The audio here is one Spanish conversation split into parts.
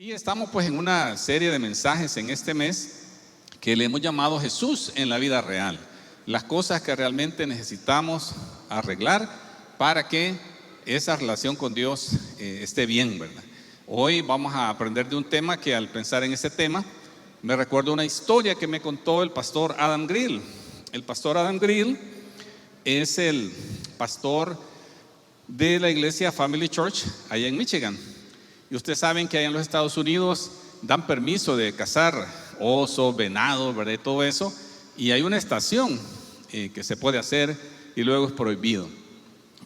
Y estamos pues en una serie de mensajes en este mes que le hemos llamado Jesús en la vida real. Las cosas que realmente necesitamos arreglar para que esa relación con Dios esté bien, ¿verdad? Hoy vamos a aprender de un tema que al pensar en ese tema me recuerdo una historia que me contó el pastor Adam Grill. El pastor Adam Grill es el pastor de la iglesia Family Church allá en Michigan. Y ustedes saben que allá en los Estados Unidos dan permiso de cazar osos, venados, ¿verdad? Y todo eso. Y hay una estación que se puede hacer y luego es prohibido.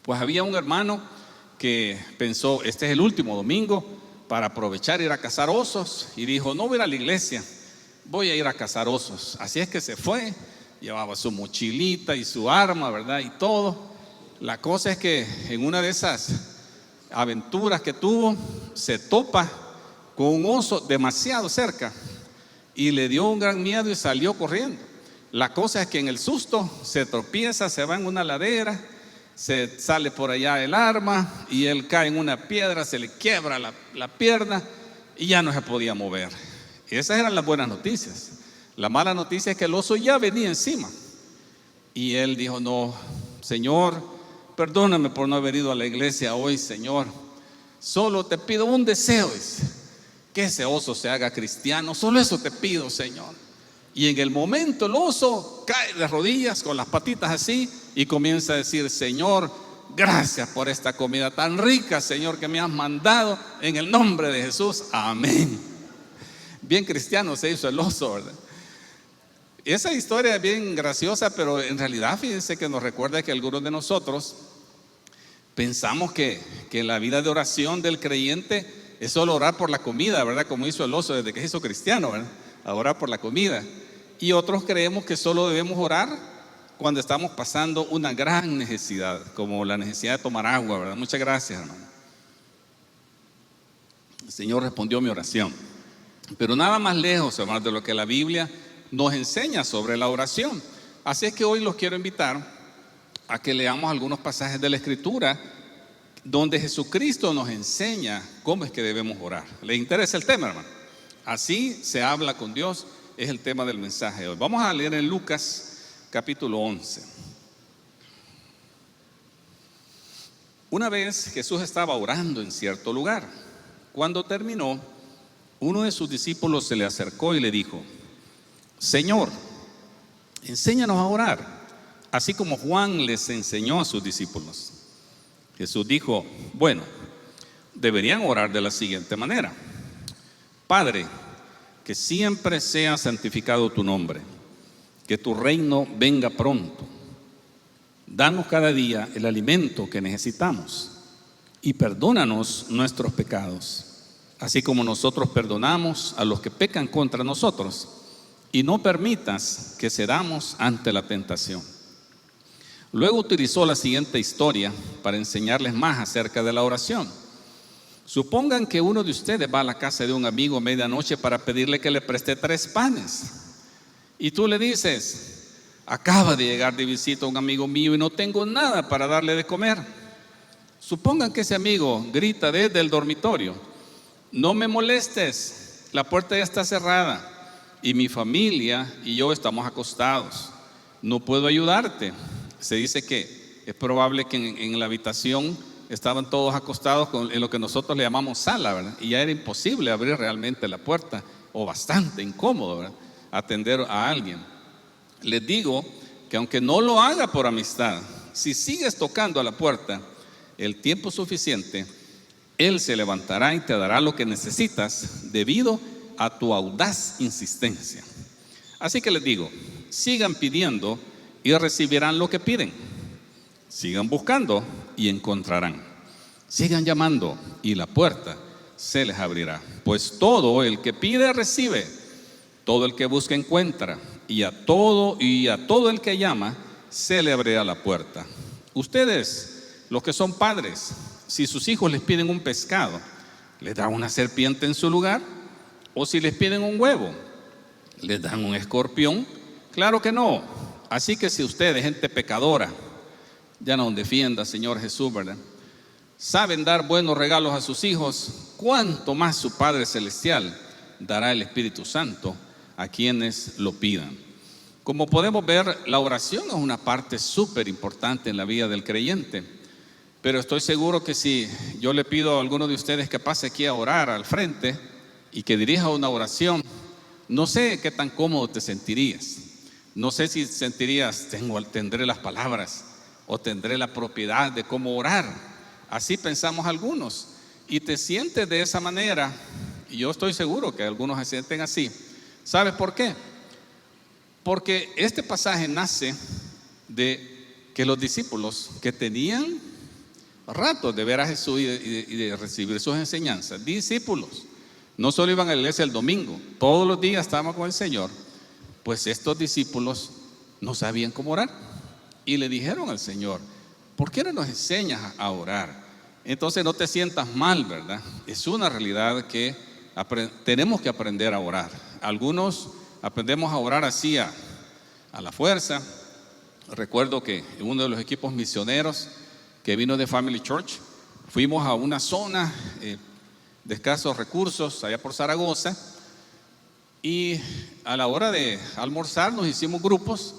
Pues había un hermano que pensó, este es el último domingo para aprovechar ir a cazar osos. Y dijo, no voy a ir a la iglesia, voy a ir a cazar osos. Así es que se fue, llevaba su mochilita y su arma, ¿verdad? Y todo. La cosa es que en una de esas aventuras que tuvo, se topa con un oso demasiado cerca y le dio un gran miedo y salió corriendo. La cosa es que en el susto se tropieza, se va en una ladera, se sale por allá el arma y él cae en una piedra, se le quiebra la pierna y ya no se podía mover. Esas eran las buenas noticias. La mala noticia es que el oso ya venía encima y él dijo, no, Señor, perdóname por no haber ido a la iglesia hoy, Señor. Solo te pido un deseo, que ese oso se haga cristiano. Solo eso te pido, Señor. Y en el momento el oso cae de rodillas con las patitas así y comienza a decir, Señor, gracias por esta comida tan rica, Señor, que me has mandado en el nombre de Jesús. Amén. Bien cristiano se hizo el oso, ¿verdad? Esa historia es bien graciosa, pero en realidad fíjense que nos recuerda que algunos de nosotros pensamos que la vida de oración del creyente es solo orar por la comida, ¿verdad? Como hizo el oso desde que se hizo cristiano, ¿verdad? A orar por la comida. Y otros creemos que solo debemos orar cuando estamos pasando una gran necesidad, como la necesidad de tomar agua, ¿verdad? Muchas gracias, hermano. El Señor respondió mi oración. Pero nada más lejos, hermano, de lo que la Biblia nos enseña sobre la oración. Así es que hoy los quiero invitar a que leamos algunos pasajes de la Escritura donde Jesucristo nos enseña cómo es que debemos orar. ¿Les interesa el tema, hermano? Así se habla con Dios, es el tema del mensaje de hoy. Vamos a leer en Lucas capítulo 11. Una vez Jesús estaba orando en cierto lugar. Cuando terminó, uno de sus discípulos se le acercó y le dijo, Señor, enséñanos a orar, así como Juan les enseñó a sus discípulos. Jesús dijo, bueno, deberían orar de la siguiente manera. Padre, que siempre sea santificado tu nombre, que tu reino venga pronto. Danos cada día el alimento que necesitamos y perdónanos nuestros pecados, así como nosotros perdonamos a los que pecan contra nosotros. Y no permitas que cedamos ante la tentación. Luego utilizó la siguiente historia para enseñarles más acerca de la oración. Supongan que uno de ustedes va a la casa de un amigo a medianoche para pedirle que le preste 3 panes. Y tú le dices, acaba de llegar de visita un amigo mío y no tengo nada para darle de comer. Supongan que ese amigo grita desde el dormitorio, no me molestes, la puerta ya está cerrada. Y mi familia y yo estamos acostados, no puedo ayudarte. Se dice que es probable que en la habitación estaban todos acostados en lo que nosotros le llamamos sala, ¿verdad? Y ya era imposible abrir realmente la puerta, o bastante incómodo, ¿verdad? Atender a alguien. Les digo que aunque no lo haga por amistad, si sigues tocando a la puerta el tiempo suficiente, Él se levantará y te dará lo que necesitas debido a tu audaz insistencia. Así que les digo, sigan pidiendo y recibirán lo que piden. Sigan buscando y encontrarán. Sigan llamando y la puerta se les abrirá. Pues todo el que pide recibe, todo el que busca encuentra, y a todo el que llama se le abrirá la puerta. Ustedes, los que son padres, si sus hijos les piden un pescado, ¿les da una serpiente en su lugar? O si les piden un huevo, ¿les dan un escorpión? Claro que no. Así que si ustedes, gente pecadora, ya nos defienda, Señor Jesús, ¿verdad? Saben dar buenos regalos a sus hijos, cuánto más su Padre Celestial dará el Espíritu Santo a quienes lo pidan. Como podemos ver, la oración es una parte súper importante en la vida del creyente. Pero estoy seguro que si yo le pido a alguno de ustedes que pase aquí a orar al frente y que dirija una oración, no sé qué tan cómodo te sentirías. No sé si sentirías, tendré las palabras o tendré la propiedad de cómo orar. Así pensamos algunos. Y te sientes de esa manera, y yo estoy seguro que algunos se sienten así. ¿Sabes por qué? Porque este pasaje nace de que los discípulos que tenían rato de ver a Jesús y de recibir sus enseñanzas, discípulos, no solo iban a la iglesia el domingo, todos los días estaban con el Señor, pues estos discípulos no sabían cómo orar y le dijeron al Señor: ¿por qué no nos enseñas a orar? Entonces no te sientas mal, ¿verdad? Es una realidad que tenemos que aprender a orar. Algunos aprendemos a orar así a la fuerza. Recuerdo que en uno de los equipos misioneros que vino de Family Church, fuimos a una zona de escasos recursos allá por Zaragoza, y a la hora de almorzar nos hicimos grupos,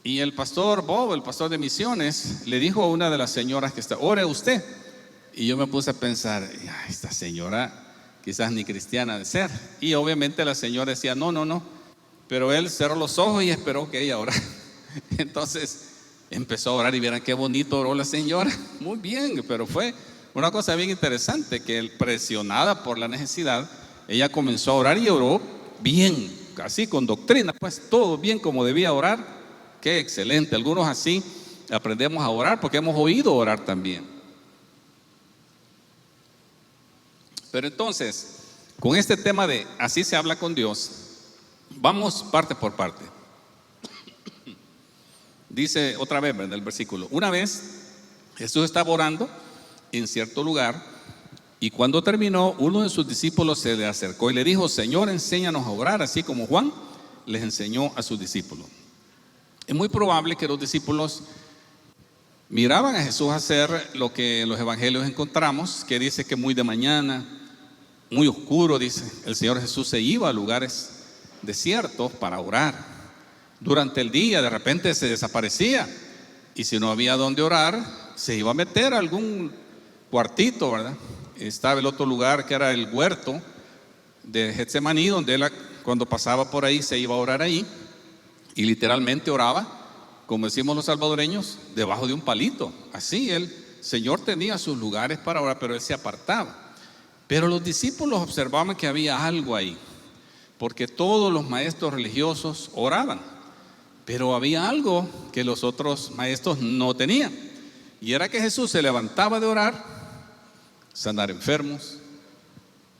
y el pastor Bob, el pastor de misiones, le dijo a una de las señoras que está: ore usted. Y yo me puse a pensar, esta señora quizás ni cristiana ha de ser, y obviamente la señora decía no, pero él cerró los ojos y esperó que ella orara. Entonces empezó a orar, y vieran qué bonito oró la señora. Muy bien, pero fue una cosa bien interesante, que presionada por la necesidad, ella comenzó a orar y oró bien, así con doctrina, pues todo bien como debía orar. Qué excelente. Algunos así aprendemos a orar porque hemos oído orar también. Pero entonces, con este tema de así se habla con Dios, vamos parte por parte. Dice otra vez, ¿verdad?, el versículo: una vez Jesús estaba orando en cierto lugar, y cuando terminó, uno de sus discípulos se le acercó y le dijo: Señor, enséñanos a orar, así como Juan les enseñó a sus discípulos. Es muy probable que los discípulos miraban a Jesús hacer lo que en los evangelios encontramos, que dice que muy de mañana, muy oscuro, dice, el Señor Jesús se iba a lugares desiertos para orar. Durante el día de repente se desaparecía, y si no había donde orar, se iba a meter a algún cuartito, ¿verdad? Estaba el otro lugar que era el huerto de Getsemaní, donde él, cuando pasaba por ahí, se iba a orar ahí, y literalmente oraba, como decimos los salvadoreños, debajo de un palito. Así el Señor tenía sus lugares para orar, pero él se apartaba. Pero los discípulos observaban que había algo ahí, porque todos los maestros religiosos oraban, pero había algo que los otros maestros no tenían, y era que Jesús se levantaba de orar, a sanar enfermos,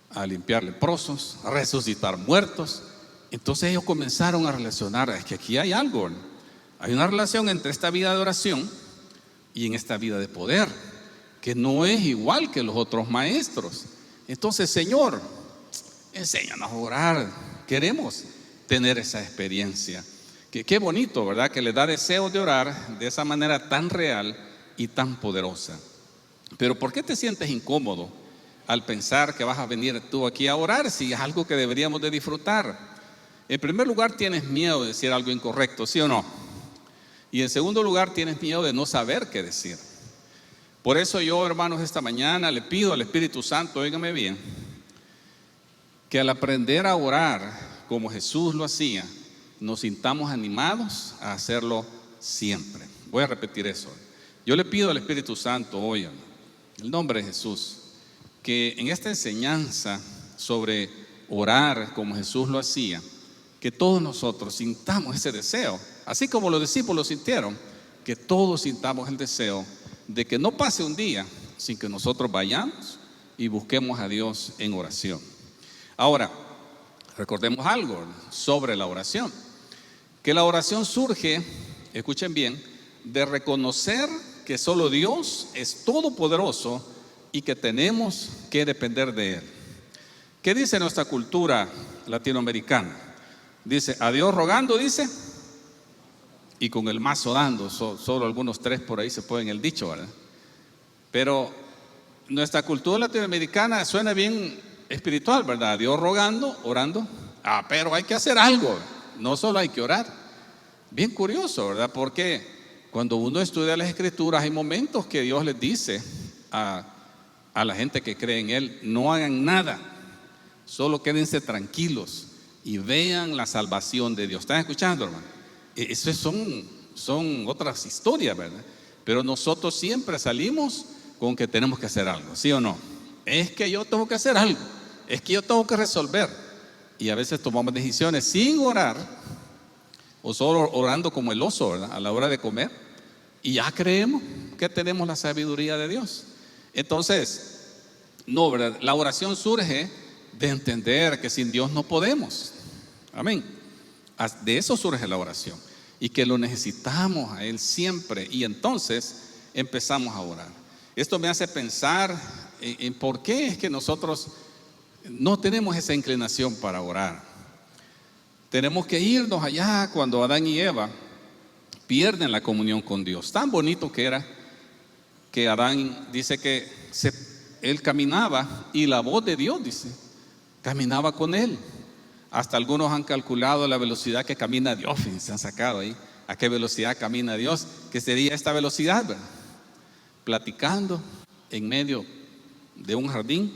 a limpiar leprosos, a resucitar muertos. Entonces ellos comenzaron a relacionar: es que aquí hay algo, ¿no? Hay una relación entre esta vida de oración y en esta vida de poder, que no es igual que los otros maestros. Entonces: Señor, enséñanos a orar, queremos tener esa experiencia. Qué bonito, ¿verdad?, que le da deseo de orar de esa manera tan real y tan poderosa. Pero ¿por qué te sientes incómodo al pensar que vas a venir tú aquí a orar si es algo que deberíamos de disfrutar? En primer lugar, tienes miedo de decir algo incorrecto, ¿sí o no? Y en segundo lugar, tienes miedo de no saber qué decir. Por eso yo, hermanos, esta mañana le pido al Espíritu Santo, óigame bien, que al aprender a orar como Jesús lo hacía, nos sintamos animados a hacerlo siempre. Voy a repetir eso. Yo le pido al Espíritu Santo hoy, en el nombre de Jesús, que en esta enseñanza sobre orar como Jesús lo hacía, que todos nosotros sintamos ese deseo, así como los discípulos sintieron, que todos sintamos el deseo de que no pase un día sin que nosotros vayamos y busquemos a Dios en oración. Ahora, recordemos algo sobre la oración, que la oración surge, escuchen bien, de reconocer que solo Dios es todopoderoso y que tenemos que depender de Él. ¿Qué dice nuestra cultura latinoamericana? Dice: a Dios rogando, dice, y con el mazo dando. Solo algunos tres por ahí se pueden el dicho, ¿verdad? Pero nuestra cultura latinoamericana suena bien espiritual, ¿verdad? Dios rogando, orando. Pero hay que hacer algo, no solo hay que orar. Bien curioso, ¿verdad? Porque cuando uno estudia las Escrituras hay momentos que Dios les dice a la gente que cree en Él: no hagan nada, solo quédense tranquilos y vean la salvación de Dios. ¿Están escuchando, hermano? Esas son otras historias, ¿verdad? Pero nosotros siempre salimos con que tenemos que hacer algo, ¿sí o no? Es que yo tengo que hacer algo, es que yo tengo que resolver. Y a veces tomamos decisiones sin orar, o solo orando como el oso, ¿verdad?, a la hora de comer, y ya creemos que tenemos la sabiduría de Dios. Entonces, no, ¿verdad? La oración surge de entender que sin Dios no podemos. Amén. De eso surge la oración, y que lo necesitamos a Él siempre, y entonces empezamos a orar. Esto me hace pensar en por qué es que nosotros no tenemos esa inclinación para orar. Tenemos que irnos allá cuando Adán y Eva pierden la comunión con Dios. Tan bonito que era que Adán dice que él caminaba y la voz de Dios, dice, caminaba con él. Hasta algunos han calculado la velocidad que camina Dios, se han sacado ahí a qué velocidad camina Dios, que sería esta velocidad, ¿verdad? Platicando en medio de un jardín,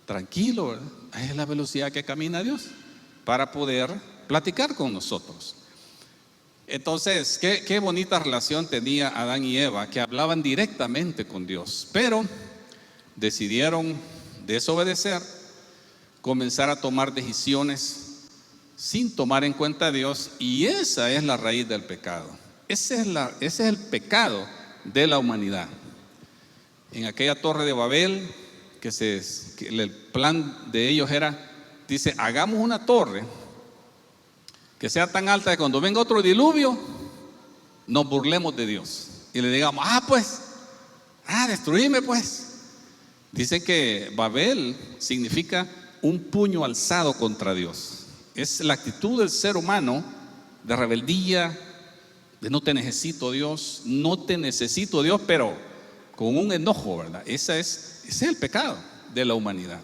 tranquilo, ¿verdad? Es la velocidad que camina Dios para poder platicar con nosotros. Entonces, qué bonita relación tenía Adán y Eva, que hablaban directamente con Dios, pero decidieron desobedecer, comenzar a tomar decisiones sin tomar en cuenta a Dios, y esa es la raíz del pecado. Ese es el pecado de la humanidad. En aquella torre de Babel, que el plan de ellos era, dice, hagamos una torre que sea tan alta que cuando venga otro diluvio nos burlemos de Dios y le digamos, destruime pues. Dicen que Babel significa un puño alzado contra Dios. Es la actitud del ser humano de rebeldía, de no te necesito Dios, pero con un enojo, ¿verdad? Ese es el pecado de la humanidad.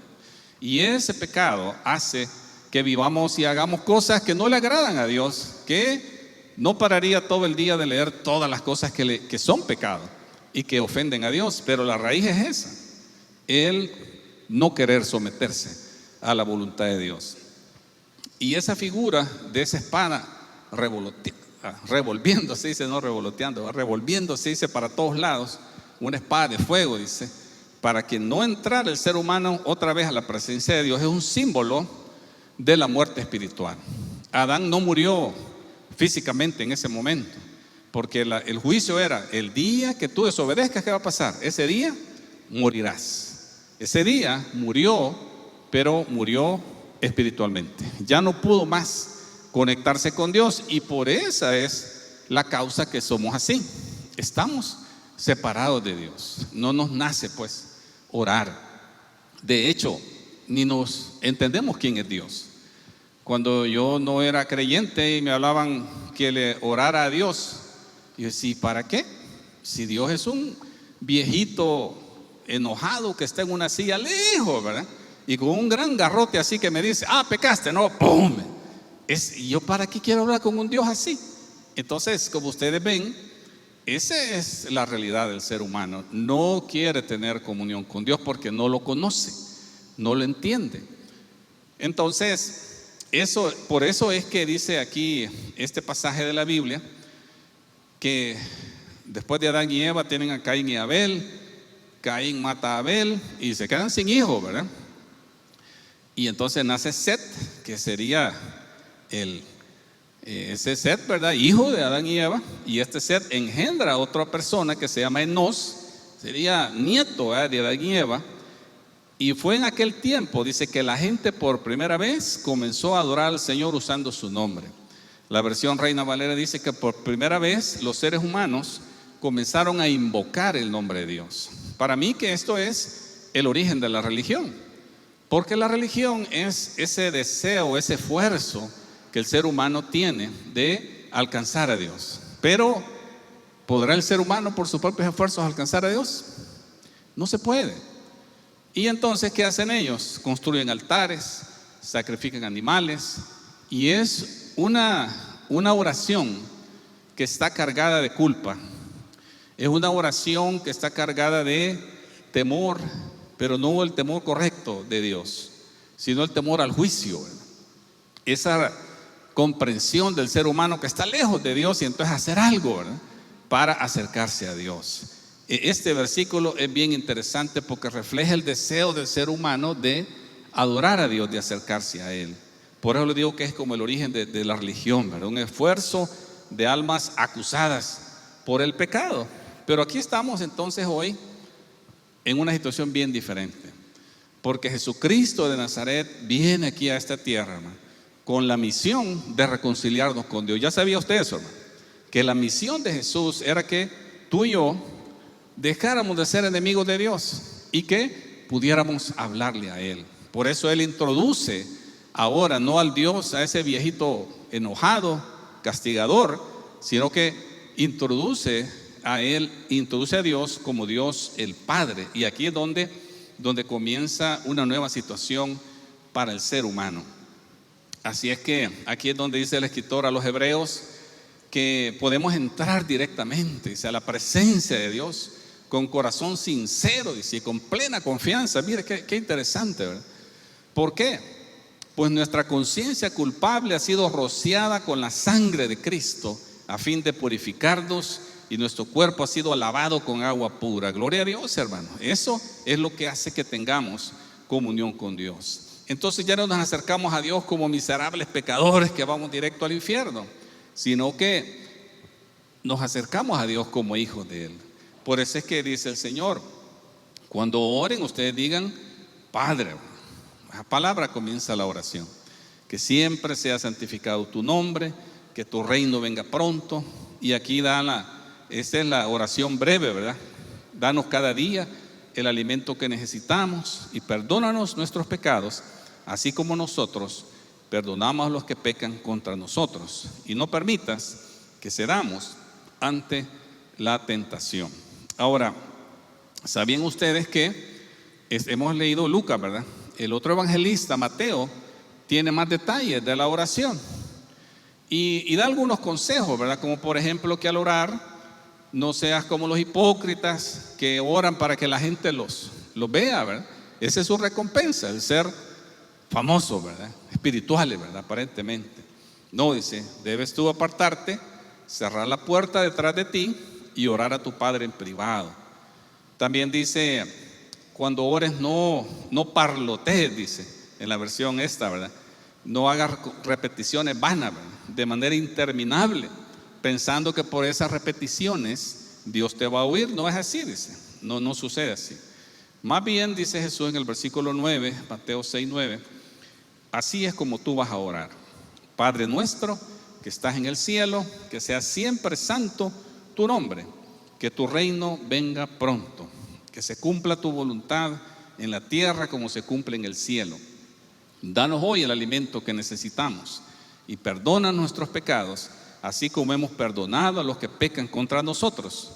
Y ese pecado hace que vivamos y hagamos cosas que no le agradan a Dios, que no pararía todo el día de leer todas las cosas que son pecado y que ofenden a Dios, pero la raíz es esa: el no querer someterse a la voluntad de Dios. Y esa figura de esa espada revolviéndose, dice, no revoloteando, revolviéndose, dice, para todos lados, una espada de fuego, dice, para que no entrara el ser humano otra vez a la presencia de Dios. Es un símbolo de la muerte espiritual. Adán no murió físicamente en ese momento, porque el juicio era: el día que tú desobedezcas, ¿qué va a pasar? Ese día morirás. Ese día murió, pero murió espiritualmente. Ya no pudo más conectarse con Dios, y por esa es la causa que somos así. Estamos separados de Dios. No nos nace pues orar. De hecho, ni nos entendemos quién es Dios. Cuando yo no era creyente y me hablaban que le orara a Dios, yo decía, ¿para qué? Si Dios es un viejito enojado que está en una silla lejos, ¿verdad? Y con un gran garrote así que me dice, pecaste, no, ¡pum! ¿Y yo para qué quiero hablar con un Dios así? Entonces, como ustedes ven, esa es la realidad del ser humano. No quiere tener comunión con Dios porque no lo conoce, no lo entiende. Entonces, por eso es que dice aquí este pasaje de la Biblia que después de Adán y Eva tienen a Caín y Abel. Caín mata a Abel y se quedan sin hijos, ¿verdad? Y entonces nace Set, que sería ese Set, ¿verdad?, hijo de Adán y Eva. Y este Set engendra a otra persona que se llama Enos, sería nieto, ¿verdad?, de Adán y Eva. Y fue en aquel tiempo, dice, que la gente por primera vez comenzó a adorar al Señor usando su nombre. La versión Reina Valera dice que por primera vez los seres humanos comenzaron a invocar el nombre de Dios. Para mí que esto es el origen de la religión, porque la religión es ese deseo, ese esfuerzo que el ser humano tiene de alcanzar a Dios. Pero ¿podrá el ser humano por sus propios esfuerzos alcanzar a Dios? No se puede. Y entonces, ¿qué hacen ellos? Construyen altares, sacrifican animales, y es una oración que está cargada de culpa. Es una oración que está cargada de temor, pero no el temor correcto de Dios, sino el temor al juicio, ¿verdad? Esa comprensión del ser humano que está lejos de Dios y entonces hacer algo, ¿verdad?, para acercarse a Dios. Este versículo es bien interesante porque refleja el deseo del ser humano de adorar a Dios, de acercarse a Él. Por eso le digo que es como el origen de la religión, ¿verdad? Un esfuerzo de almas acusadas por el pecado. Pero aquí estamos entonces hoy en una situación bien diferente, porque Jesucristo de Nazaret viene aquí a esta tierra, hermano, con la misión de reconciliarnos con Dios. ¿Ya sabía usted eso, hermano? Que la misión de Jesús era que tú y yo dejáramos de ser enemigos de Dios y que pudiéramos hablarle a Él. Por eso Él introduce ahora no al Dios, a ese viejito enojado, castigador, sino que introduce a Dios como Dios el Padre. Y aquí es donde comienza una nueva situación para el ser humano. Así es que aquí es donde dice el escritor a los hebreos que podemos entrar directamente, dice, a la presencia de Dios con corazón sincero, dice, y con plena confianza. Mire qué interesante, ¿verdad? ¿Por qué? Pues nuestra conciencia culpable ha sido rociada con la sangre de Cristo a fin de purificarnos, y nuestro cuerpo ha sido lavado con agua pura. Gloria a Dios, hermano. Eso es lo que hace que tengamos comunión con Dios. Entonces ya no nos acercamos a Dios como miserables pecadores que vamos directo al infierno, sino que nos acercamos a Dios como hijos de Él. Por eso es que dice el Señor, cuando oren ustedes digan Padre. La palabra comienza la oración. Que siempre sea santificado tu nombre, que tu reino venga pronto. Y aquí esta es la oración breve, ¿verdad? Danos cada día el alimento que necesitamos y perdónanos nuestros pecados, así como nosotros perdonamos a los que pecan contra nosotros. Y no permitas que cedamos ante la tentación. Ahora, ¿sabían ustedes que hemos leído Lucas, ¿verdad? El otro evangelista, Mateo, tiene más detalles de la oración y da algunos consejos, ¿verdad? Como por ejemplo que al orar no seas como los hipócritas que oran para que la gente los vea, ¿verdad? Esa es su recompensa, el ser famoso, ¿verdad? Espirituales, ¿verdad? Aparentemente. No, dice, debes tú apartarte, cerrar la puerta detrás de ti y orar a tu Padre en privado. También dice, cuando ores no parlotees, dice, en la versión esta, ¿verdad? No hagas repeticiones vanas, ¿verdad?, de manera interminable, pensando que por esas repeticiones Dios te va a oír. No es así, dice, no sucede así. Más bien, dice Jesús en el versículo 9, Mateo 6:9, así es como tú vas a orar: Padre nuestro que estás en el cielo, que sea siempre santo tu nombre, que tu reino venga pronto, que se cumpla tu voluntad en la tierra como se cumple en el cielo. Danos hoy el alimento que necesitamos y perdona nuestros pecados, así como hemos perdonado a los que pecan contra nosotros.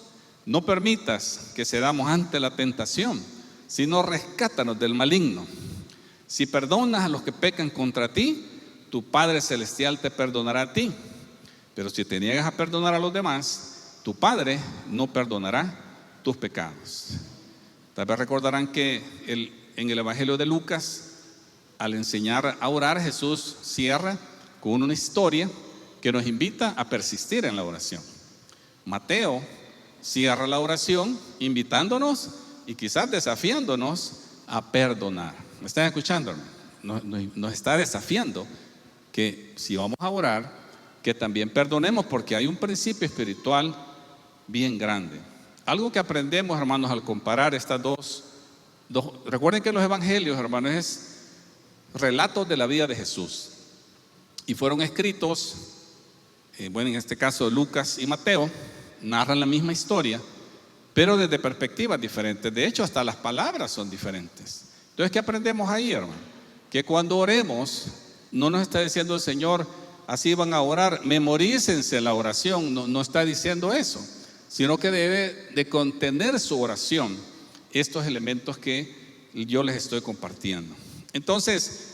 No permitas que cedamos ante la tentación, sino rescátanos del maligno. Si perdonas a los que pecan contra ti, tu Padre Celestial te perdonará a ti. Pero si te niegas a perdonar a los demás, tu Padre no perdonará tus pecados. Tal vez recordarán que en el Evangelio de Lucas, al enseñar a orar, Jesús cierra con una historia que nos invita a persistir en la oración. Mateo cierra la oración invitándonos y quizás desafiándonos a perdonar. ¿Me están escuchando, hermano? Nos está desafiando que si vamos a orar, que también perdonemos, porque hay un principio espiritual bien grande. Algo que aprendemos, hermanos, al comparar estas dos. Recuerden que los evangelios, hermanos, es relatos de la vida de Jesús y fueron escritos, en este caso Lucas y Mateo narran la misma historia, pero desde perspectivas diferentes. De hecho, hasta las palabras son diferentes. Entonces, ¿qué aprendemos ahí, hermano? Que cuando oremos, no nos está diciendo el Señor, así van a orar, memorícense la oración. No está diciendo eso, sino que debe de contener su oración estos elementos que yo les estoy compartiendo. Entonces,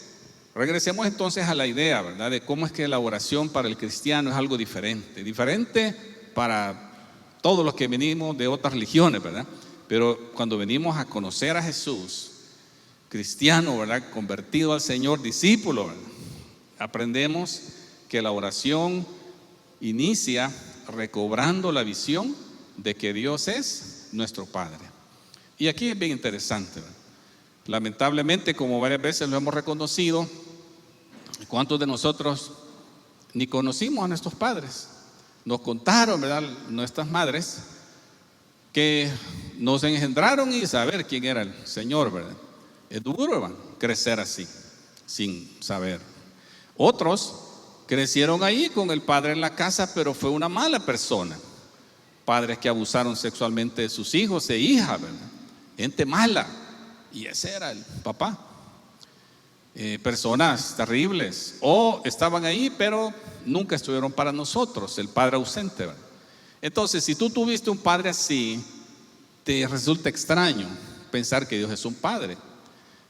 regresemos entonces a la idea, ¿verdad?, de cómo es que la oración para el cristiano es algo diferente para todos los que venimos de otras religiones, ¿verdad? Pero cuando venimos a conocer a Jesús, cristiano, ¿verdad?, convertido al Señor, discípulo, ¿verdad?, aprendemos que la oración inicia recobrando la visión de que Dios es nuestro Padre. Y aquí es bien interesante, ¿verdad? Lamentablemente, como varias veces lo hemos reconocido, ¿cuántos de nosotros ni conocimos a nuestros padres? Nos contaron, ¿verdad?, nuestras madres que nos engendraron y saber quién era el Señor, ¿verdad? Es duro, hermano, crecer así, sin saber. Otros crecieron ahí con el padre en la casa, pero fue una mala persona. Padres que abusaron sexualmente de sus hijos e hijas, ¿verdad? Gente mala. Y ese era el papá. Personas terribles. O estaban ahí, pero nunca estuvieron para nosotros, el padre ausente, ¿verdad? Entonces, si tú tuviste un padre así, te resulta extraño pensar que Dios es un padre.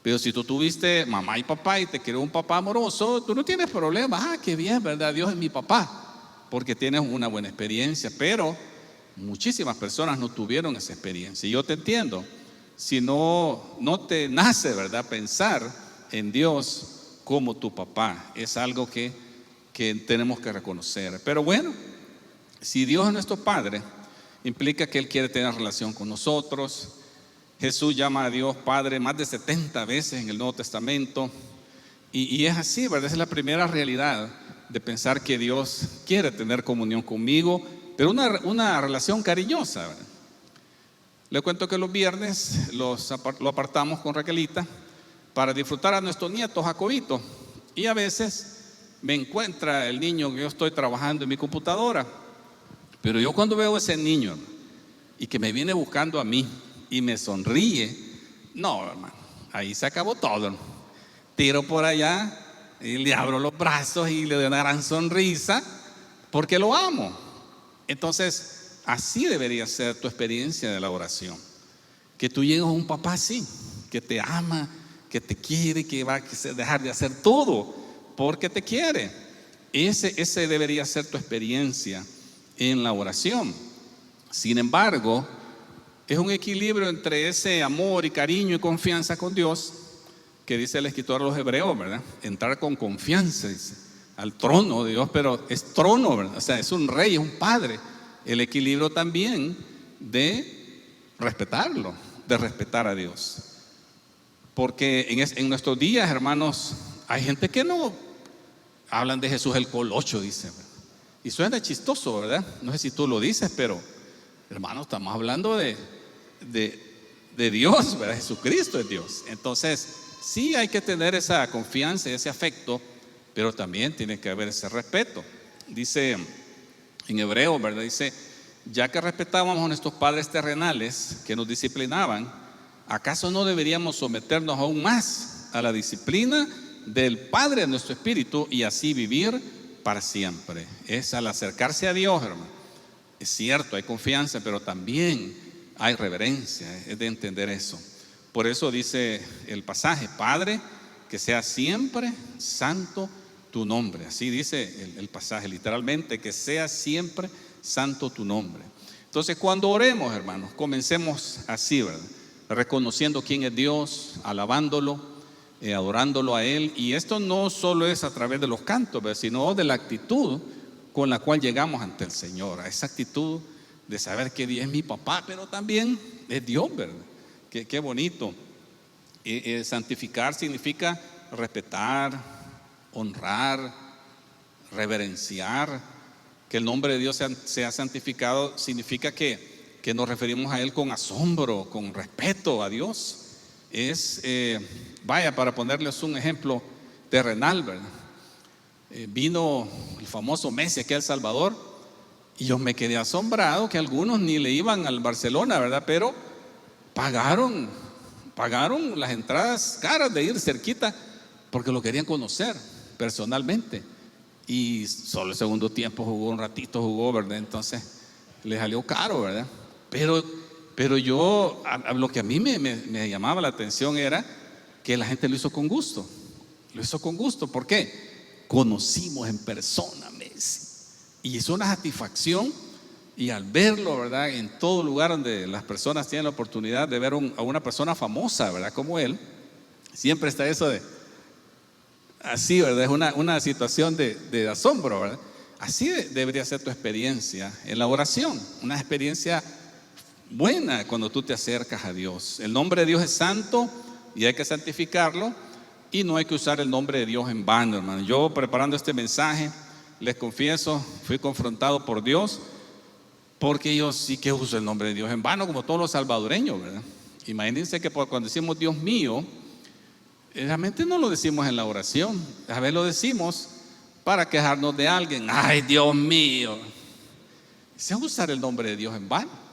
Pero si tú tuviste mamá y papá y te creó un papá amoroso, tú no tienes problema. Ah, qué bien, ¿verdad? Dios es mi papá, porque tienes una buena experiencia. Pero muchísimas personas no tuvieron esa experiencia. Y yo te entiendo. Si no te nace, ¿verdad?, pensar en Dios como tu papá, es algo que tenemos que reconocer. Pero bueno, si Dios es nuestro Padre, implica que Él quiere tener relación con nosotros. Jesús llama a Dios Padre más de 70 veces en el Nuevo Testamento. Y es así, ¿verdad? Esa es la primera realidad de pensar que Dios quiere tener comunión conmigo, pero una relación cariñosa, ¿verdad? Le cuento que los viernes lo apartamos con Raquelita para disfrutar a nuestro nieto Jacobito. Y a veces me encuentra el niño que yo estoy trabajando en mi computadora. Pero yo cuando veo a ese niño y que me viene buscando a mí y me sonríe, no, hermano, ahí se acabó todo, ¿no? Tiro por allá y le abro los brazos y le doy una gran sonrisa porque lo amo. Entonces, así debería ser tu experiencia de la oración. Que tú llegues a un papá así, que te ama, que te quiere, que va a dejar de hacer todo porque te quiere. Ese debería ser tu experiencia en la oración. Sin embargo, es un equilibrio entre ese amor y cariño y confianza con Dios, que dice el escritor a los Hebreos, ¿verdad? Entrar con confianza, dice, al trono de Dios, pero es trono, ¿verdad? O sea, es un rey, es un padre. El equilibrio también de respetarlo, de respetar a Dios. Porque en nuestros días, hermanos, hay gente que no hablan de Jesús el colocho, dice, ¿verdad? Y suena chistoso, ¿verdad? No sé si tú lo dices, pero hermanos, estamos hablando de Dios, ¿verdad? Jesucristo es Dios. Entonces, sí hay que tener esa confianza y ese afecto, pero también tiene que haber ese respeto. Dice en hebreo, ¿verdad? Dice, ya que respetábamos a nuestros padres terrenales que nos disciplinaban, ¿acaso no deberíamos someternos aún más a la disciplina del Padre de nuestro espíritu y así vivir para siempre? Es al acercarse a Dios, hermano. Es cierto, hay confianza, pero también hay reverencia, es de entender eso. Por eso dice el pasaje, Padre, que sea siempre santo tu nombre. Así dice el pasaje, literalmente, que sea siempre santo tu nombre. Entonces, cuando oremos, hermanos, comencemos así, ¿verdad? Reconociendo quién es Dios, alabándolo, adorándolo a Él. Y esto no solo es a través de los cantos, ¿verdad?, sino de la actitud con la cual llegamos ante el Señor. A esa actitud de saber que Dios es mi papá, pero también es Dios, ¿verdad? Qué bonito. Santificar significa respetar, honrar, reverenciar. Que el nombre de Dios sea santificado significa que nos referimos a Él con asombro, con respeto a Dios. Vaya, para ponerles un ejemplo terrenal, ¿verdad? Vino el famoso Messi aquí a El Salvador y yo me quedé asombrado que algunos ni le iban al Barcelona, ¿verdad? Pero pagaron las entradas caras de ir cerquita porque lo querían conocer personalmente. Y solo el segundo tiempo jugó un ratito, ¿verdad? Entonces le salió caro, ¿verdad? Pero Pero lo que a mí me llamaba la atención era que la gente lo hizo con gusto. Lo hizo con gusto. ¿Por qué? Conocimos en persona a Messi. Y es una satisfacción. Y al verlo, ¿verdad? En todo lugar donde las personas tienen la oportunidad de ver a una persona famosa, ¿verdad? Como él, siempre está eso de así, ¿verdad? Es una situación de asombro, ¿verdad? Así debería ser tu experiencia en la oración. Una experiencia buena cuando tú te acercas a Dios. El nombre de Dios es santo y hay que santificarlo, y no hay que usar el nombre de Dios en vano, hermano. Yo, preparando este mensaje, les confieso, fui confrontado por Dios, porque yo sí que uso el nombre de Dios en vano, como todos los salvadoreños, ¿verdad? Imagínense que cuando decimos Dios mío, realmente no lo decimos en la oración. A veces lo decimos para quejarnos de alguien. Ay, Dios mío. Se usar el nombre de Dios en vano.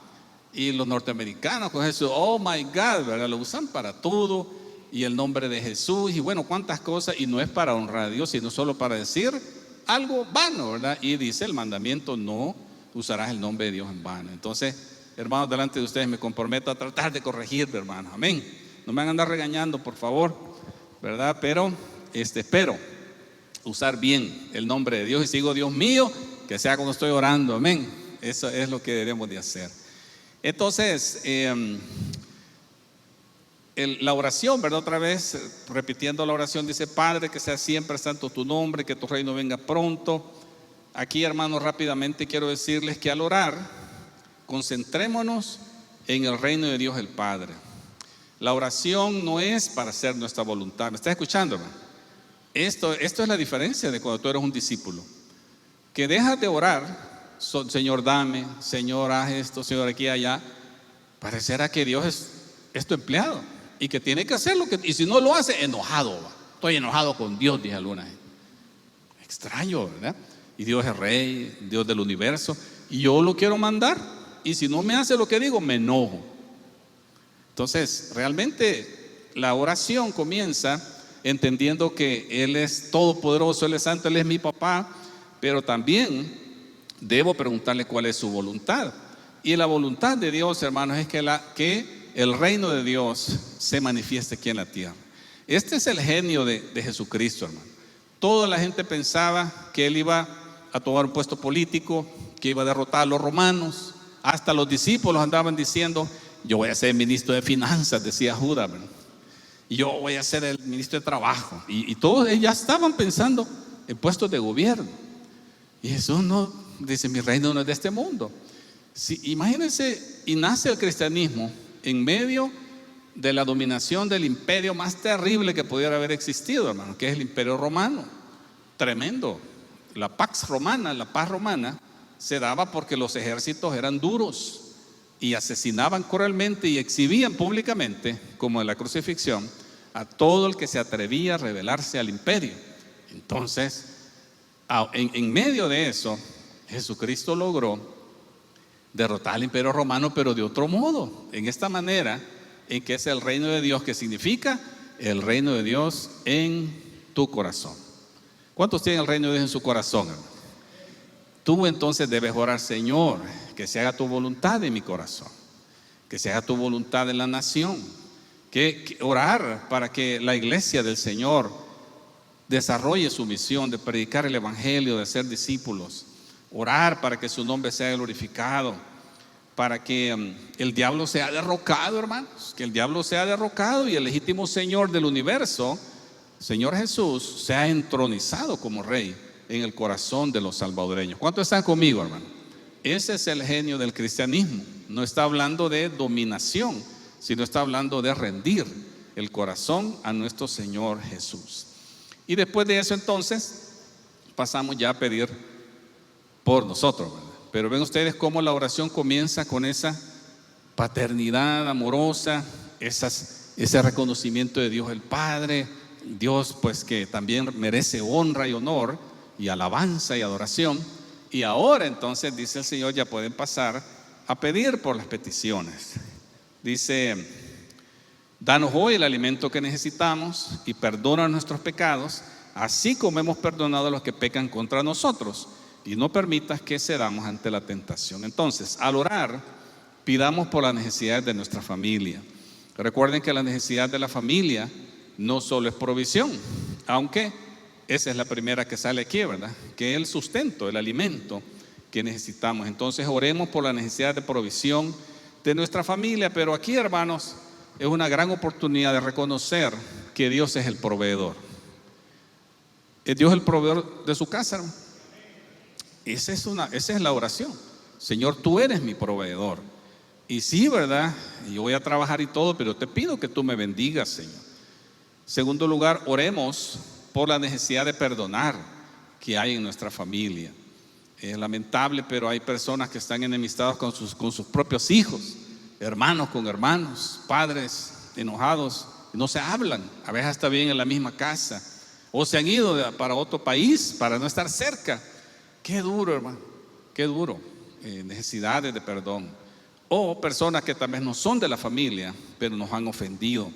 Y los norteamericanos con eso, oh my God, ¿verdad? Lo usan para todo. Y el nombre de Jesús, y bueno, cuántas cosas. Y no es para honrar a Dios, sino solo para decir algo vano, ¿verdad? Y dice el mandamiento: no usarás el nombre de Dios en vano. Entonces, hermanos, delante de ustedes me comprometo a tratar de corregirme, hermanos. Amén. No me van a andar regañando, por favor, ¿verdad? Pero espero usar bien el nombre de Dios. Y si digo Dios mío, que sea cuando estoy orando. Amén. Eso es lo que debemos de hacer. Entonces, la oración, ¿verdad? Otra vez, repitiendo la oración, dice: Padre, que sea siempre santo tu nombre, que tu reino venga pronto. Aquí, hermanos, rápidamente quiero decirles que al orar, concentrémonos en el reino de Dios el Padre. La oración no es para hacer nuestra voluntad. ¿Me está escuchando, hermano? Esto es la diferencia de cuando tú eres un discípulo, que dejas de orar, Señor dame, Señor haz esto, Señor aquí y allá. Parecerá que Dios es tu empleado y que tiene que hacer y si no lo hace, enojado va. Estoy enojado con Dios, dije alguna vez. Extraño, ¿verdad? Y Dios es rey, Dios del universo, y yo lo quiero mandar, y si no me hace lo que digo, me enojo. Entonces, realmente la oración comienza entendiendo que Él es todopoderoso, Él es santo, Él es mi papá, pero también debo preguntarle cuál es su voluntad. Y la voluntad de Dios, hermanos, es que el reino de Dios se manifieste aquí en la tierra. Este es el genio de Jesucristo, hermano. Toda la gente pensaba que Él iba a tomar un puesto político, que iba a derrotar a los romanos. Hasta los discípulos andaban diciendo: yo voy a ser ministro de finanzas, decía Judas, ¿verdad? Y yo voy a ser el ministro de trabajo. Y todos ya estaban pensando en puestos de gobierno. Y Jesús no dice: mi reino no es de este mundo. Sí, imagínense, y nace el cristianismo en medio de la dominación del imperio más terrible que pudiera haber existido, hermano, que es el imperio romano. Tremendo. La Pax Romana, la paz romana, se daba porque los ejércitos eran duros y asesinaban cruelmente y exhibían públicamente, como en la crucifixión, a todo el que se atrevía a rebelarse al imperio. Entonces, en medio de eso, Jesucristo logró derrotar al imperio romano, pero de otro modo, en esta manera, en que es el reino de Dios, que significa el reino de Dios en tu corazón. ¿Cuántos tienen el reino de Dios en su corazón, hermano? Tú entonces debes orar: Señor, que se haga tu voluntad en mi corazón, que se haga tu voluntad en la nación, que orar para que la iglesia del Señor desarrolle su misión de predicar el evangelio, de ser discípulos. Orar para que su nombre sea glorificado, para que el diablo sea derrocado, hermanos, que el diablo sea derrocado y el legítimo Señor del universo, Señor Jesús, sea entronizado como rey en el corazón de los salvadoreños. ¿Cuántos están conmigo, hermano? Ese es el genio del cristianismo. No está hablando de dominación, sino está hablando de rendir el corazón a nuestro Señor Jesús. Y después de eso, entonces, pasamos ya a pedir por nosotros, ¿verdad? Pero ven ustedes cómo la oración comienza con esa paternidad amorosa, ese reconocimiento de Dios el Padre, Dios pues que también merece honra y honor y alabanza y adoración. Y ahora entonces dice el Señor: ya pueden pasar a pedir por las peticiones. Dice: danos hoy el alimento que necesitamos y perdona nuestros pecados, así como hemos perdonado a los que pecan contra nosotros, y no permitas que cedamos ante la tentación. Entonces, al orar, pidamos por las necesidades de nuestra familia. Recuerden que la necesidad de la familia no solo es provisión, aunque esa es la primera que sale aquí, ¿verdad? Que es el sustento, el alimento que necesitamos. Entonces oremos por la necesidad de provisión de nuestra familia, pero aquí, hermanos, es una gran oportunidad de reconocer que Dios es el proveedor. ¿Es Dios el proveedor de su casa, hermano? Esa es la oración. Señor, tú eres mi proveedor. Y sí, ¿verdad? Yo voy a trabajar y todo, pero te pido que tú me bendigas, Señor. Segundo lugar, oremos por la necesidad de perdonar que hay en nuestra familia. Es lamentable, pero hay personas que están enemistadas con sus propios hijos, hermanos con hermanos, padres enojados, no se hablan, a veces hasta bien en la misma casa, o se han ido para otro país para no estar cerca. Qué duro, hermano, qué duro. Necesidades de perdón. O personas que tal vez no son de la familia, pero nos han ofendido.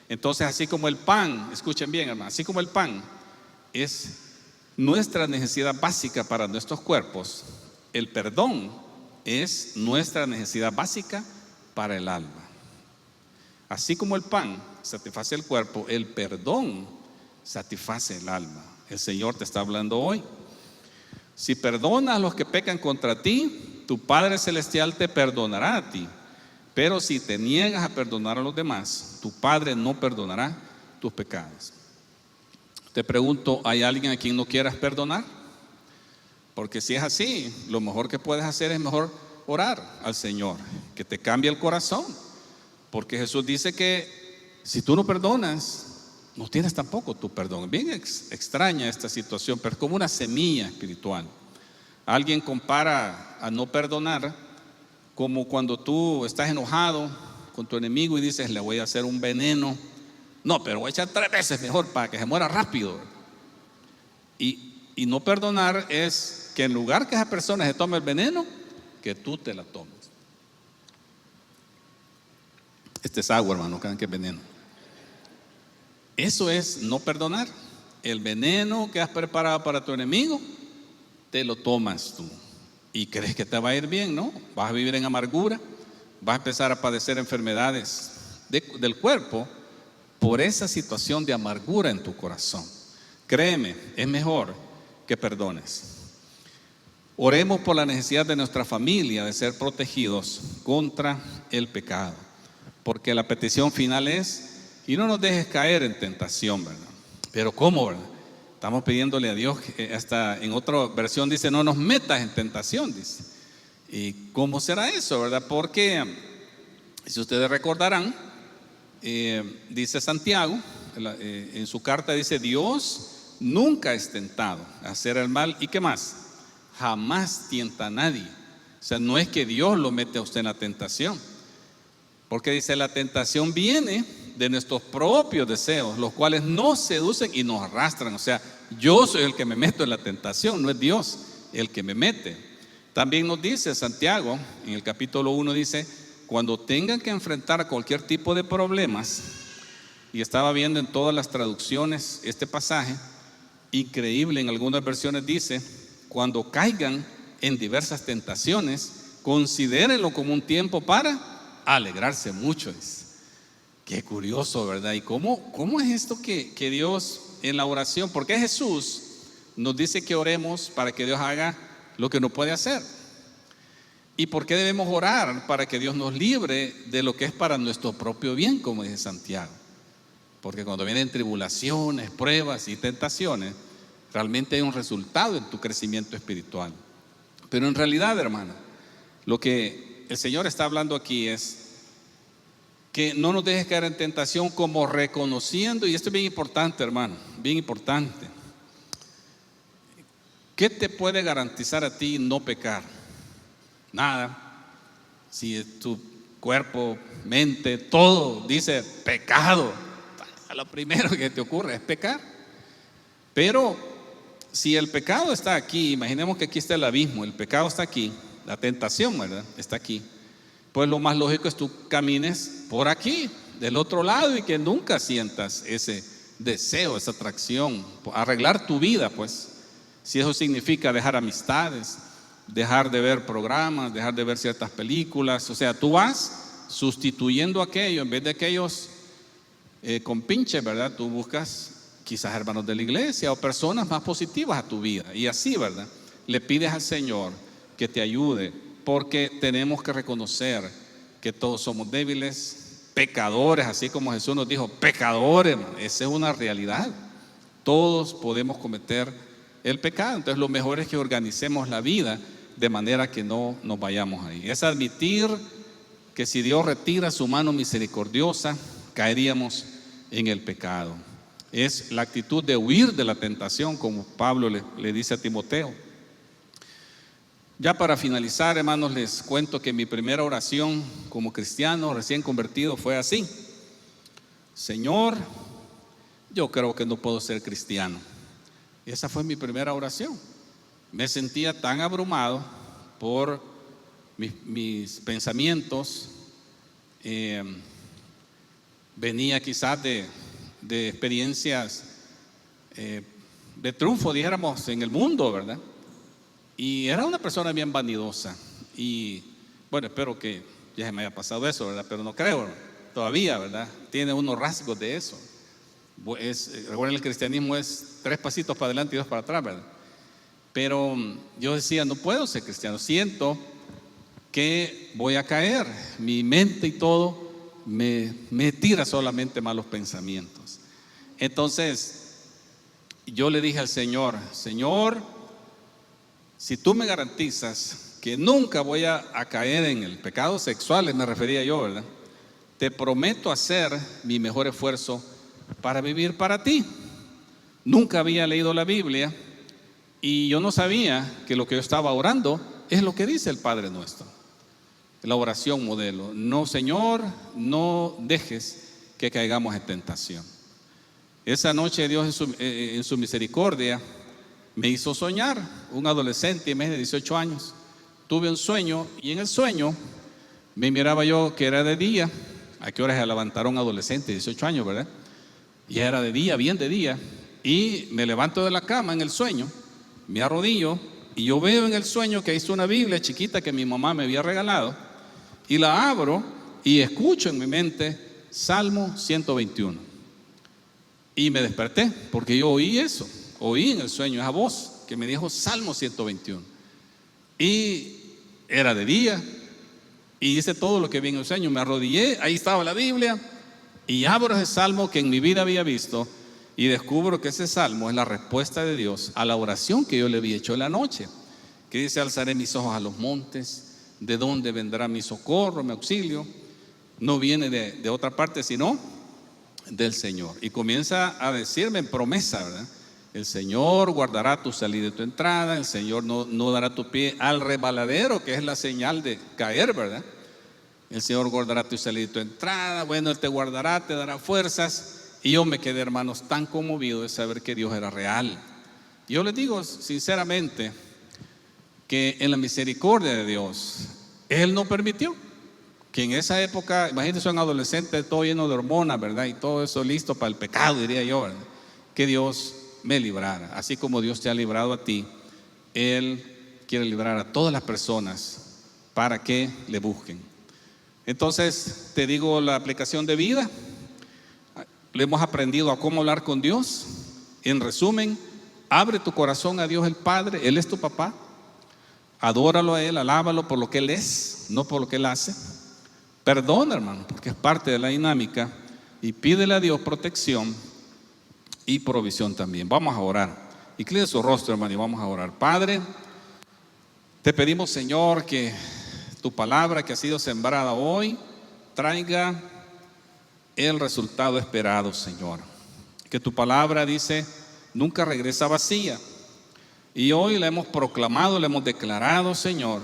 Entonces, así como el pan, escuchen bien, hermano, así como el pan es nuestra necesidad básica para nuestros cuerpos, el perdón es nuestra necesidad básica para el alma. Así como el pan satisface el cuerpo, el perdón satisface el alma. El Señor te está hablando hoy. Si perdonas a los que pecan contra ti, tu Padre Celestial te perdonará a ti. Pero si te niegas a perdonar a los demás, tu Padre no perdonará tus pecados. Te pregunto, ¿hay alguien a quien no quieras perdonar? Porque si es así, lo mejor que puedes hacer es mejor orar al Señor, que te cambie el corazón. Porque Jesús dice que si tú no perdonas, no tienes tampoco tu perdón. Bien extraña esta situación, pero es como una semilla espiritual. Alguien compara a no perdonar como cuando tú estás enojado con tu enemigo y dices, le voy a hacer un veneno. No, pero voy a echar 3 veces mejor para que se muera rápido. Y no perdonar es que en lugar que esa persona se tome el veneno, que tú te la tomes. Este es agua, hermano, crean que es veneno. Eso es no perdonar. El veneno que has preparado para tu enemigo, te lo tomas tú. Y crees que te va a ir bien, ¿no? Vas a vivir en amargura, vas a empezar a padecer enfermedades del cuerpo por esa situación de amargura en tu corazón. Créeme, es mejor que perdones. Oremos por la necesidad de nuestra familia de ser protegidos contra el pecado, porque la petición final es, y no nos dejes caer en tentación, ¿verdad? Pero ¿cómo, verdad? Estamos pidiéndole a Dios, hasta en otra versión dice, no nos metas en tentación, dice. ¿Y cómo será eso, verdad? Porque, si ustedes recordarán, dice Santiago, en su carta dice, Dios nunca es tentado a hacer el mal. ¿Y qué más? Jamás tienta a nadie. O sea, no es que Dios lo mete a usted en la tentación, porque dice, la tentación viene de nuestros propios deseos, los cuales nos seducen y nos arrastran. O sea, yo soy el que me meto en la tentación, no es Dios el que me mete. También nos dice Santiago, en el capítulo 1 dice, cuando tengan que enfrentar cualquier tipo de problemas, y estaba viendo en todas las traducciones este pasaje, increíble, en algunas versiones dice, cuando caigan en diversas tentaciones, considérenlo como un tiempo para alegrarse mucho. Qué curioso, ¿verdad? ¿Y cómo es esto que Dios en la oración? Porque Jesús nos dice que oremos para que Dios haga lo que no puede hacer. ¿Y por qué debemos orar? Para que Dios nos libre de lo que es para nuestro propio bien, como dice Santiago. Porque cuando vienen tribulaciones, pruebas y tentaciones, realmente hay un resultado en tu crecimiento espiritual. Pero en realidad, hermano, lo que el Señor está hablando aquí es que no nos dejes caer en tentación, como reconociendo, y esto es bien importante, hermano, bien importante. ¿Qué te puede garantizar a ti no pecar? Nada. Si tu cuerpo, mente, todo dice pecado, lo primero que te ocurre es pecar. Pero si el pecado está aquí, imaginemos que aquí está el abismo, el pecado está aquí, la tentación, ¿verdad? Está aquí. Pues lo más lógico es tú camines por aquí, del otro lado, y que nunca sientas ese deseo, esa atracción, arreglar tu vida, pues, si eso significa dejar amistades, dejar de ver programas, dejar de ver ciertas películas. O sea, tú vas sustituyendo aquello. En vez de aquellos compinches, ¿verdad? Tú buscas quizás hermanos de la iglesia o personas más positivas a tu vida. Y así, ¿verdad? Le pides al Señor que te ayude, porque tenemos que reconocer que todos somos débiles, pecadores, así como Jesús nos dijo, pecadores. Esa es una realidad. Todos podemos cometer el pecado. Entonces lo mejor es que organicemos la vida de manera que no nos vayamos ahí. Es admitir que si Dios retira su mano misericordiosa, caeríamos en el pecado. Es la actitud de huir de la tentación, como Pablo le dice a Timoteo. Ya para finalizar, hermanos, les cuento que mi primera oración como cristiano recién convertido fue así: Señor, yo creo que no puedo ser cristiano. Esa fue mi primera oración. Me sentía tan abrumado por mis pensamientos. Venía quizás de experiencias de triunfo, dijéramos, en el mundo, ¿verdad? Y era una persona bien vanidosa. Y bueno, espero que ya se me haya pasado eso, ¿verdad? Pero no creo todavía, ¿verdad? Tiene unos rasgos de eso. Recuerden, el cristianismo es 3 pasitos para adelante y 2 para atrás, ¿verdad? Pero yo decía, no puedo ser cristiano. Siento que voy a caer. Mi mente y todo me tira solamente malos pensamientos. Entonces yo le dije al Señor: Señor, si tú me garantizas que nunca voy a caer en el pecado sexual, me refería yo, ¿verdad? Te prometo hacer mi mejor esfuerzo para vivir para ti. Nunca había leído la Biblia y yo no sabía que lo que yo estaba orando es lo que dice el Padre Nuestro, la oración modelo. No, Señor, no dejes que caigamos en tentación. Esa noche Dios en su misericordia me hizo soñar. Un adolescente de 18 años, tuve un sueño, y en el sueño me miraba yo que era de día. ¿A qué hora se levantaron un adolescente de 18 años, verdad? Y era de día, bien de día. Y me levanto de la cama en el sueño, me arrodillo y yo veo en el sueño que hizo una Biblia chiquita que mi mamá me había regalado, y la abro y escucho en mi mente Salmo 121. Y me desperté porque yo oí eso, oí en el sueño esa voz que me dijo Salmo 121. Y era de día y hice todo lo que vi en el sueño. Me arrodillé, ahí estaba la Biblia, y abro ese salmo que en mi vida había visto, y descubro que ese salmo es la respuesta de Dios a la oración que yo le había hecho en la noche, que dice: alzaré mis ojos a los montes, ¿de dónde vendrá mi socorro, mi auxilio? No viene de otra parte sino del Señor. Y comienza a decirme en promesa, ¿verdad? El Señor guardará tu salida y tu entrada. El Señor no dará tu pie al resbaladero, que es la señal de caer, ¿verdad? El Señor guardará tu salida y tu entrada. Bueno, Él te guardará, te dará fuerzas. Y yo me quedé, hermanos, tan conmovido de saber que Dios era real. Yo les digo sinceramente que en la misericordia de Dios, Él no permitió que en esa época, imagínense un adolescente todo lleno de hormonas, ¿verdad? Y todo eso listo para el pecado, diría yo, ¿verdad? Que Dios me librara. Así como Dios te ha librado a ti, Él quiere librar a todas las personas para que le busquen. Entonces te digo la aplicación de vida. Le hemos aprendido a cómo hablar con Dios. En resumen, abre tu corazón a Dios el Padre. Él es tu papá. Adóralo a Él, alábalo por lo que Él es, no por lo que Él hace. Perdona, hermano, porque es parte de la dinámica. Y pídele a Dios protección y provisión también. Vamos a orar. Incline su rostro, hermano, y vamos a orar. Padre, te pedimos, Señor, que tu palabra que ha sido sembrada hoy traiga el resultado esperado, Señor. Que tu palabra, dice, nunca regresa vacía. Y hoy la hemos proclamado, la hemos declarado, Señor,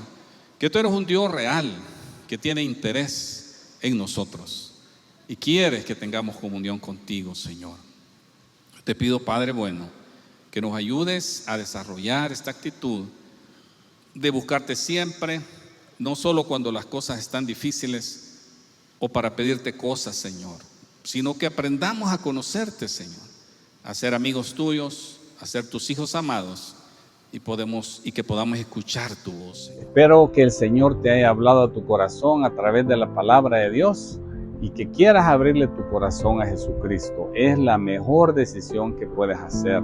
que tú eres un Dios real, que tiene interés en nosotros y quieres que tengamos comunión contigo, Señor. Te pido, Padre bueno, que nos ayudes a desarrollar esta actitud de buscarte siempre, no solo cuando las cosas están difíciles o para pedirte cosas, Señor, sino que aprendamos a conocerte, Señor, a ser amigos tuyos, a ser tus hijos amados y que podamos escuchar tu voz. Espero que el Señor te haya hablado a tu corazón a través de la palabra de Dios y que quieras abrirle tu corazón a Jesucristo. Es la mejor decisión que puedes hacer.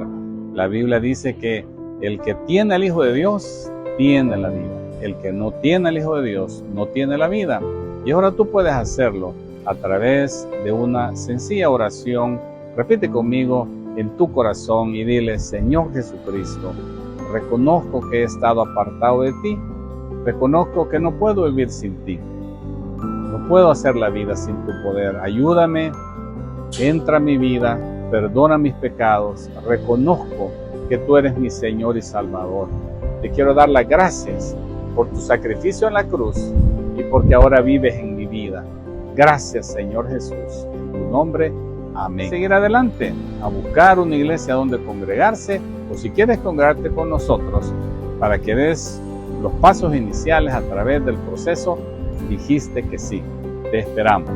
La Biblia dice que el que tiene al Hijo de Dios tiene la vida. El que no tiene al Hijo de Dios no tiene la vida. Y ahora tú puedes hacerlo a través de una sencilla oración. Repite conmigo en tu corazón y dile: Señor Jesucristo, reconozco que he estado apartado de ti. Reconozco que no puedo vivir sin ti. No puedo hacer la vida sin tu poder. Ayúdame, entra a mi vida, perdona mis pecados. Reconozco que tú eres mi Señor y Salvador. Te quiero dar las gracias por tu sacrificio en la cruz y porque ahora vives en mi vida. Gracias, Señor Jesús. En tu nombre, amén. Seguir adelante a buscar una iglesia donde congregarse, o si quieres congregarte con nosotros para que des los pasos iniciales a través del proceso, dijiste que sí. Te esperamos.